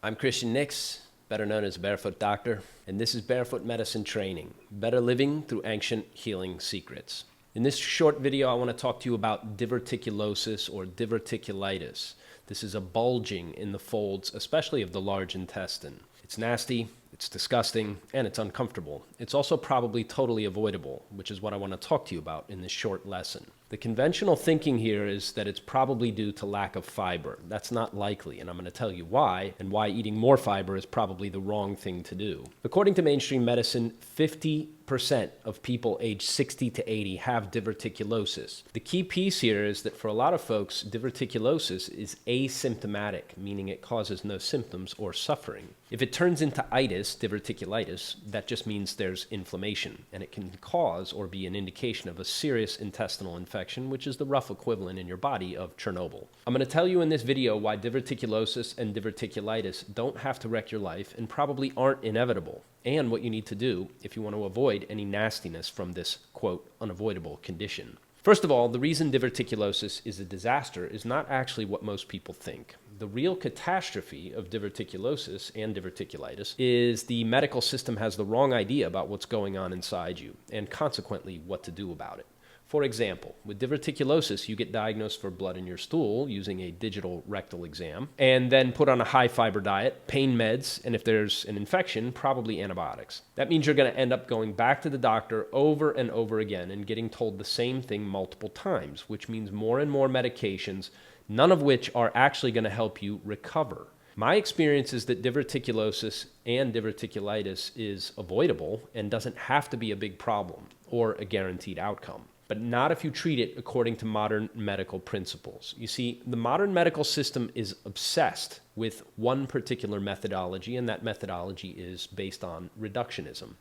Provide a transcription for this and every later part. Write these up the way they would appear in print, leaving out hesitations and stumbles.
I'm Christian Nix, better known as Barefoot Doctor, and this is Barefoot Medicine Training, better living through ancient healing secrets. In this short video, I want to talk to you about diverticulosis or diverticulitis. This is a bulging in the folds, especially of the large intestine. It's nasty, it's disgusting, and it's uncomfortable. It's also probably totally avoidable, which is what I want to talk to you about in this short lesson. The conventional thinking here is that it's probably due to lack of fiber. That's not likely, and I'm going to tell you why, and why eating more fiber is probably the wrong thing to do. According to mainstream medicine, 50% of people aged 60 to 80 have diverticulosis. The key piece here is that for a lot of folks, diverticulosis is asymptomatic, meaning it causes no symptoms or suffering. If it turns into itis, diverticulitis, that just means there's inflammation, and it can cause or be an indication of a serious intestinal infection, which is the rough equivalent in your body of Chernobyl. I'm going to tell you in this video why diverticulosis and diverticulitis don't have to wreck your life and probably aren't inevitable, and what you need to do if you want to avoid any nastiness from this, quote, unavoidable condition. First of all, the reason diverticulosis is a disaster is not actually what most people think. The real catastrophe of diverticulosis and diverticulitis is the medical system has the wrong idea about what's going on inside you, and consequently what to do about it. For example, with diverticulosis, you get diagnosed for blood in your stool using a digital rectal exam, and then put on a high-fiber diet, pain meds, and if there's an infection, probably antibiotics. That means you're going to end up going back to the doctor over and over again and getting told the same thing multiple times, which means more and more medications, none of which are actually going to help you recover. My experience is that diverticulosis and diverticulitis is avoidable and doesn't have to be a big problem or a guaranteed outcome, but not if you treat it according to modern medical principles. You see, the modern medical system is obsessed with one particular methodology, and that methodology is based on reductionism.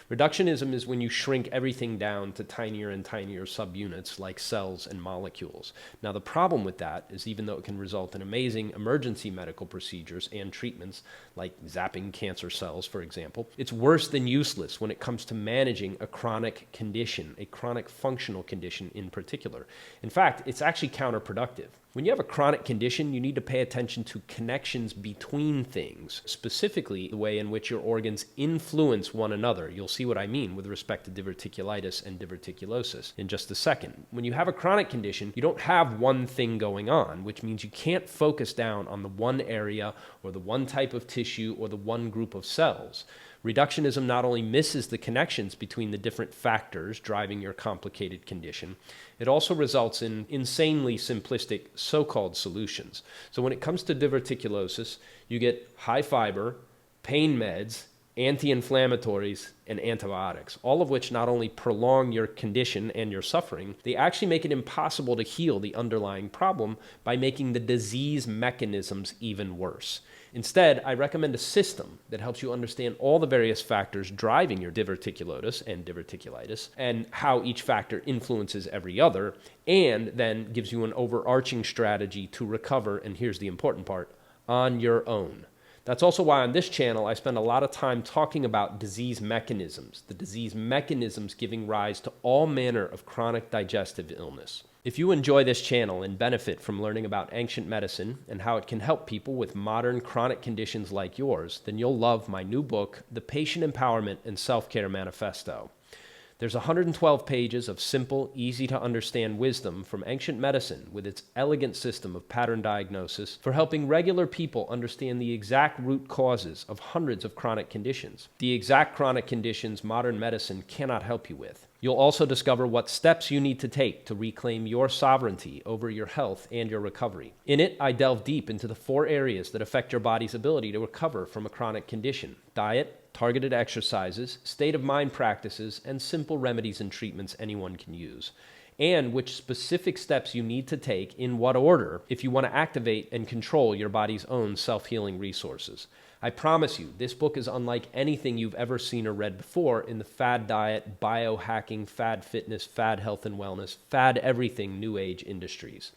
Reductionism is when you shrink everything down to tinier and tinier subunits like cells and molecules. Now, the problem with that is even though it can result in amazing emergency medical procedures and treatments, like zapping cancer cells, for example, it's worse than useless when it comes to managing a chronic condition, a chronic functional condition in particular. In fact, it's actually counterproductive. When you have a chronic condition, you need to pay attention to connections between things, specifically the way in which your organs influence one another. You'll see what I mean with respect to diverticulitis and diverticulosis in just a second. When you have a chronic condition, you don't have one thing going on, which means you can't focus down on the one area or the one type of tissue or the one group of cells. Reductionism not only misses the connections between the different factors driving your complicated condition, it also results in insanely simplistic so-called solutions. So when it comes to diverticulosis, you get high fiber, pain meds, anti-inflammatories, and antibiotics, all of which not only prolong your condition and your suffering, they actually make it impossible to heal the underlying problem by making the disease mechanisms even worse. Instead, I recommend a system that helps you understand all the various factors driving your diverticulosis and diverticulitis and how each factor influences every other, and then gives you an overarching strategy to recover, and here's the important part, on your own. That's also why on this channel I spend a lot of time talking about disease mechanisms, the disease mechanisms giving rise to all manner of chronic digestive illness. If you enjoy this channel and benefit from learning about ancient medicine and how it can help people with modern chronic conditions like yours, then you'll love my new book, The Patient Empowerment and Self-Care Manifesto. There's 112 pages of simple, easy-to-understand wisdom from ancient medicine with its elegant system of pattern diagnosis for helping regular people understand the exact root causes of hundreds of chronic conditions, the exact chronic conditions modern medicine cannot help you with. You'll also discover what steps you need to take to reclaim your sovereignty over your health and your recovery. In it, I delve deep into the 4 areas that affect your body's ability to recover from a chronic condition: diet, targeted exercises, state of mind practices, and simple remedies and treatments anyone can use, and which specific steps you need to take in what order if you want to activate and control your body's own self-healing resources. I promise you, this book is unlike anything you've ever seen or read before in the fad diet, biohacking, fad fitness, fad health and wellness, fad everything new age industries.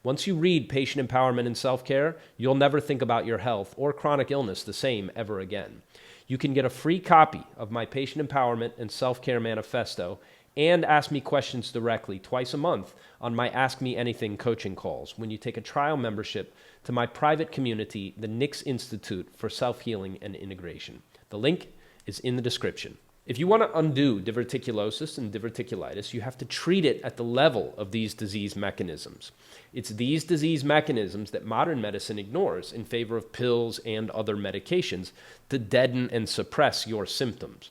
Once you read Patient Empowerment and Self-Care, you'll never think about your health or chronic illness the same ever again. You can get a free copy of my Patient Empowerment and Self-Care Manifesto and ask me questions directly twice a month on my Ask Me Anything coaching calls when you take a trial membership to my private community, the Nix Institute for Self-Healing and Integration. The link is in the description. If you want to undo diverticulosis and diverticulitis, you have to treat it at the level of these disease mechanisms. It's these disease mechanisms that modern medicine ignores in favor of pills and other medications to deaden and suppress your symptoms.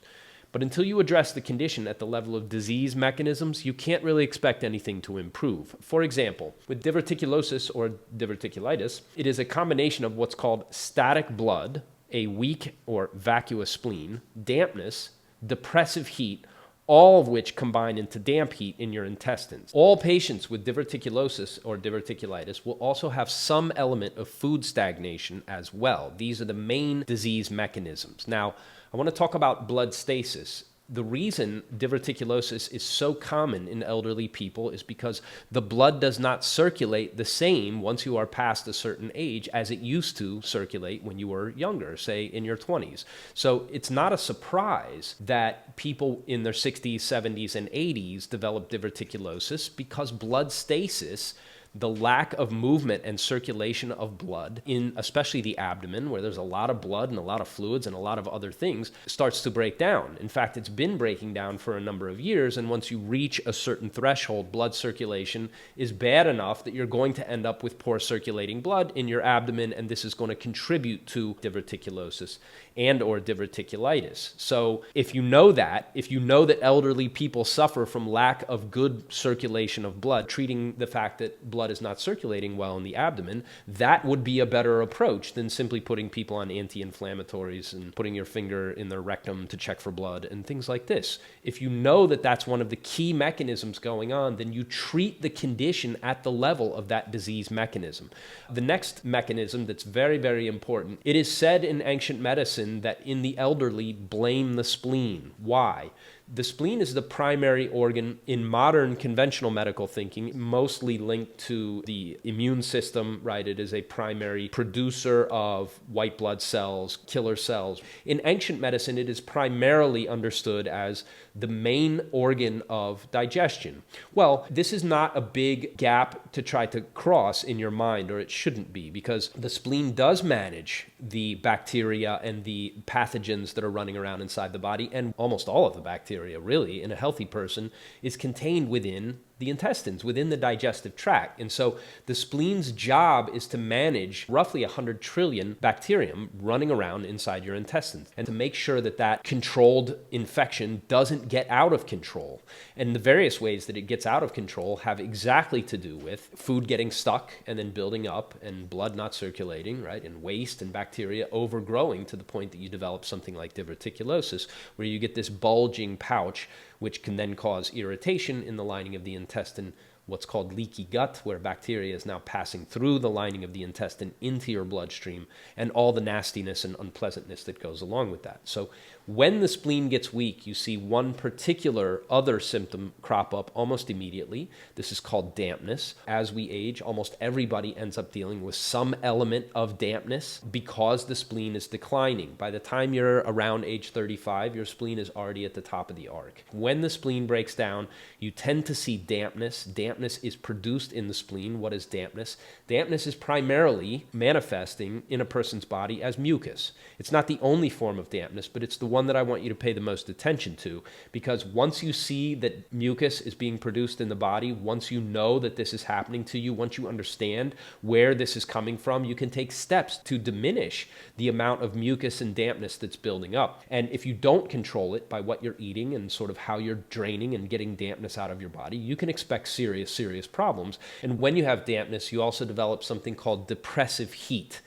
But until you address the condition at the level of disease mechanisms, you can't really expect anything to improve. For example, with diverticulosis or diverticulitis, it is a combination of what's called static blood, a weak or vacuous spleen, dampness, depressive heat, all of which combine into damp heat in your intestines. All patients with diverticulosis or diverticulitis will also have some element of food stagnation as well. These are the main disease mechanisms. Now, I want to talk about blood stasis. The reason diverticulosis is so common in elderly people is because the blood does not circulate the same once you are past a certain age as it used to circulate when you were younger, say in your 20s. So it's not a surprise that people in their 60s, 70s, and 80s develop diverticulosis because blood stasis, the lack of movement and circulation of blood in especially the abdomen, where there's a lot of blood and a lot of fluids and a lot of other things, starts to break down. In fact, it's been breaking down for a number of years, and once you reach a certain threshold, blood circulation is bad enough that you're going to end up with poor circulating blood in your abdomen, and this is going to contribute to diverticulosis and or diverticulitis. So if you know that elderly people suffer from lack of good circulation of blood, treating the fact that blood is not circulating well in the abdomen, that would be a better approach than simply putting people on anti-inflammatories and putting your finger in their rectum to check for blood and things like this. If you know that that's one of the key mechanisms going on, then you treat the condition at the level of that disease mechanism. The next mechanism that's very, very important, it is said in ancient medicine that in the elderly, blame the spleen. Why? The spleen is the primary organ in modern conventional medical thinking, mostly linked to the immune system, right? It is a primary producer of white blood cells, killer cells. In ancient medicine, it is primarily understood as the main organ of digestion. Well, this is not a big gap to try to cross in your mind, or it shouldn't be, because the spleen does manage the bacteria and the pathogens that are running around inside the body, and almost all of the bacteria, really, in a healthy person, is contained within the intestines, within the digestive tract. And so the spleen's job is to manage roughly 100 trillion bacterium running around inside your intestines and to make sure that that controlled infection doesn't get out of control. And the various ways that it gets out of control have exactly to do with food getting stuck and then building up and blood not circulating, right? And waste and bacteria overgrowing to the point that you develop something like diverticulosis, where you get this bulging pouch, which can then cause irritation in the lining of the intestine, what's called leaky gut, where bacteria is now passing through the lining of the intestine into your bloodstream, and all the nastiness and unpleasantness that goes along with that. So when the spleen gets weak, you see one particular other symptom crop up almost immediately. This is called dampness. As we age, almost everybody ends up dealing with some element of dampness because the spleen is declining. By the time you're around age 35, your spleen is already at the top of the arc. When the spleen breaks down, you tend to see dampness. Dampness is produced in the spleen. What is dampness? Dampness is primarily manifesting in a person's body as mucus. It's not the only form of dampness, but it's the one that I want you to pay the most attention to, because once you see that mucus is being produced in the body, once you know that this is happening to you, once you understand where this is coming from, you can take steps to diminish the amount of mucus and dampness that's building up. And if you don't control it by what you're eating and sort of how you're draining and getting dampness out of your body, you can expect serious problems. And when you have dampness, you also develop something called depressive heat.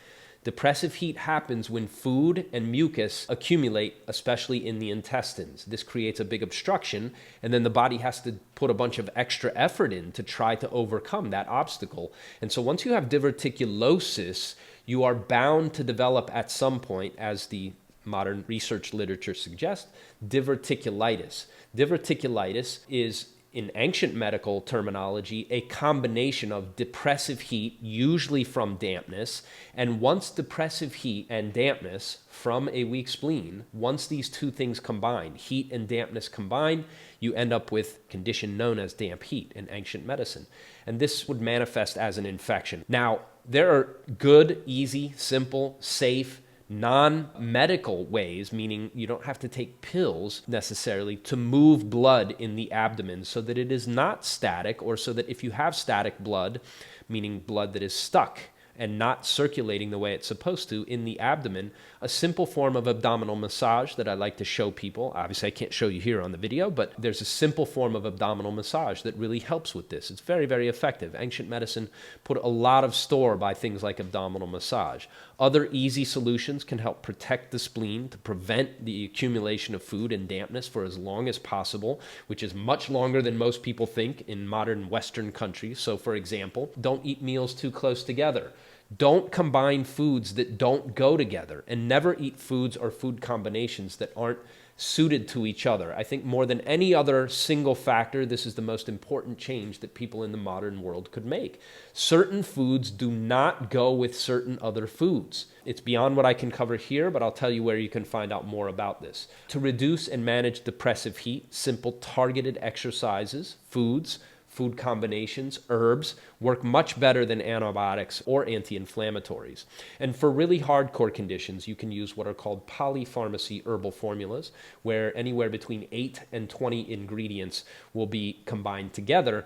Depressive heat happens when food and mucus accumulate, especially in the intestines. This creates a big obstruction, and then the body has to put a bunch of extra effort in to try to overcome that obstacle. And so once you have diverticulosis, you are bound to develop at some point, as the modern research literature suggests, diverticulitis. Diverticulitis is in ancient medical terminology, a combination of depressive heat, usually from dampness, and once depressive heat and dampness from a weak spleen, once these two things combine, heat and dampness combined, you end up with a condition known as damp heat in ancient medicine. And this would manifest as an infection. Now, there are good, easy, simple, safe, non-medical ways, meaning you don't have to take pills necessarily, to move blood in the abdomen so that it is not static, or so that if you have static blood, meaning blood that is stuck and not circulating the way it's supposed to in the abdomen, a simple form of abdominal massage that I like to show people. Obviously, I can't show you here on the video, but there's a simple form of abdominal massage that really helps with this. It's very, very effective. Ancient medicine put a lot of store by things like abdominal massage. Other easy solutions can help protect the spleen to prevent the accumulation of food and dampness for as long as possible, which is much longer than most people think in modern Western countries. So, for example, don't eat meals too close together. Don't combine foods that don't go together, and never eat foods or food combinations that aren't suited to each other. I think more than any other single factor, this is the most important change that people in the modern world could make. Certain foods do not go with certain other foods. It's beyond what I can cover here, but I'll tell you where you can find out more about this. To reduce and manage depressive heat, simple targeted exercises, food combinations, herbs, work much better than antibiotics or anti-inflammatories. And for really hardcore conditions, you can use what are called polypharmacy herbal formulas, where anywhere between 8 and 20 ingredients will be combined together.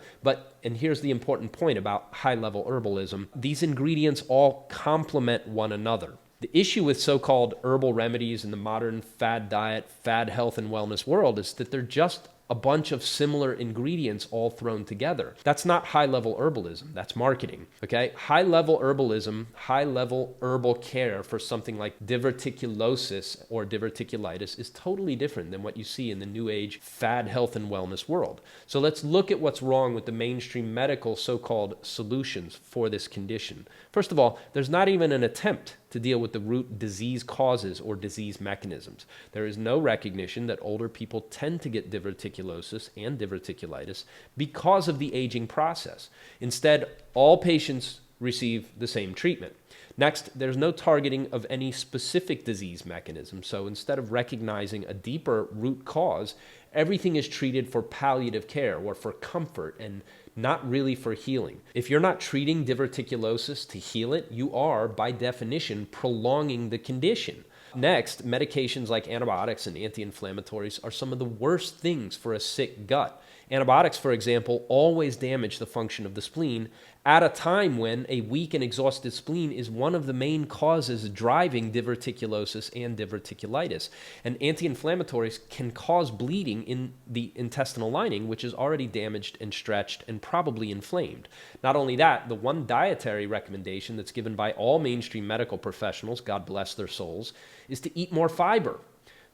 And here's the important point about high-level herbalism, these ingredients all complement one another. The issue with so-called herbal remedies in the modern fad diet, fad health and wellness world is that they're just a bunch of similar ingredients all thrown together. That's not high-level herbalism. That's marketing, okay? High-level herbalism, high-level herbal care for something like diverticulosis or diverticulitis is totally different than what you see in the new age fad health and wellness world. So let's look at what's wrong with the mainstream medical so-called solutions for this condition. First of all, there's not even an attempt to deal with the root disease causes or disease mechanisms. There is no recognition that older people tend to get diverticulosis and diverticulitis because of the aging process. Instead, all patients receive the same treatment. Next, there's no targeting of any specific disease mechanism. So instead of recognizing a deeper root cause, everything is treated for palliative care or for comfort and not really for healing. If you're not treating diverticulosis to heal it, you are, by definition, prolonging the condition. Next, medications like antibiotics and anti-inflammatories are some of the worst things for a sick gut. Antibiotics, for example, always damage the function of the spleen at a time when a weak and exhausted spleen is one of the main causes driving diverticulosis and diverticulitis. And anti-inflammatories can cause bleeding in the intestinal lining, which is already damaged and stretched and probably inflamed. Not only that, the one dietary recommendation that's given by all mainstream medical professionals, God bless their souls, is to eat more fiber.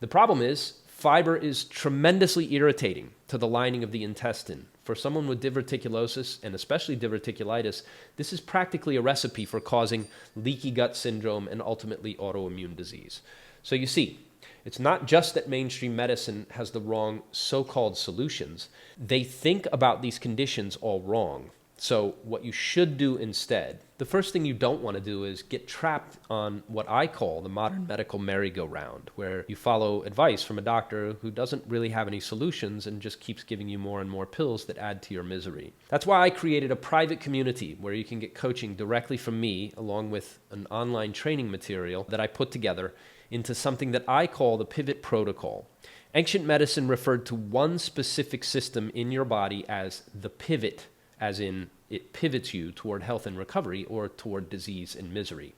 The problem is, fiber is tremendously irritating to the lining of the intestine. For someone with diverticulosis, and especially diverticulitis, this is practically a recipe for causing leaky gut syndrome and ultimately autoimmune disease. So you see, it's not just that mainstream medicine has the wrong so-called solutions. They think about these conditions all wrong. So what you should do instead, the first thing you don't want to do is get trapped on what I call the modern medical merry-go-round, where you follow advice from a doctor who doesn't really have any solutions and just keeps giving you more and more pills that add to your misery. That's why I created a private community where you can get coaching directly from me, along with an online training material that I put together into something that I call the pivot protocol. Ancient medicine referred to one specific system in your body as the pivot, as in it pivots you toward health and recovery or toward disease and misery.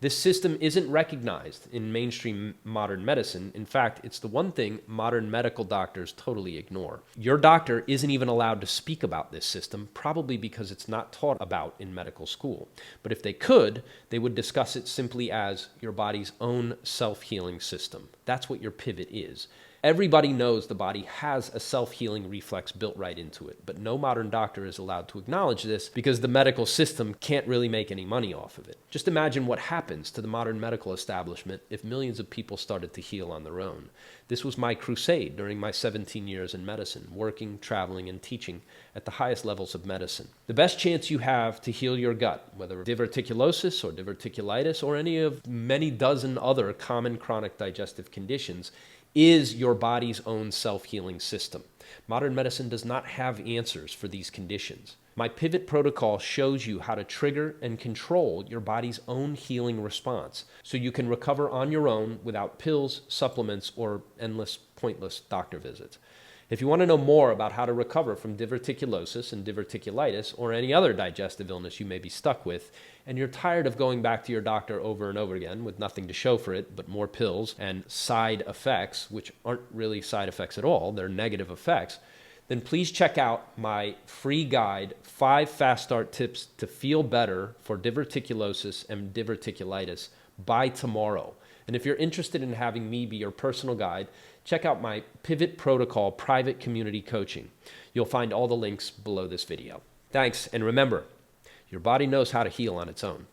This system isn't recognized in mainstream modern medicine. In fact, it's the one thing modern medical doctors totally ignore. Your doctor isn't even allowed to speak about this system, probably because it's not taught about in medical school. But if they could, they would discuss it simply as your body's own self-healing system. That's what your pivot is. Everybody knows the body has a self-healing reflex built right into it, but no modern doctor is allowed to acknowledge this because the medical system can't really make any money off of it. Just imagine what happens to the modern medical establishment if millions of people started to heal on their own. This was my crusade during my 17 years in medicine, working, traveling, and teaching at the highest levels of medicine. The best chance you have to heal your gut, whether diverticulosis or diverticulitis or any of many dozen other common chronic digestive conditions, is your body's own self-healing system. Modern medicine does not have answers for these conditions. My pivot protocol shows you how to trigger and control your body's own healing response so you can recover on your own without pills, supplements, or endless, pointless doctor visits. If you want to know more about how to recover from diverticulosis and diverticulitis or any other digestive illness you may be stuck with, and you're tired of going back to your doctor over and over again with nothing to show for it but more pills and side effects, which aren't really side effects at all, they're negative effects, then please check out my free guide, 5 Fast Start Tips to Feel Better for Diverticulosis and Diverticulitis by tomorrow. And if you're interested in having me be your personal guide, check out my Pivot Protocol private community coaching. You'll find all the links below this video. Thanks, and remember, your body knows how to heal on its own.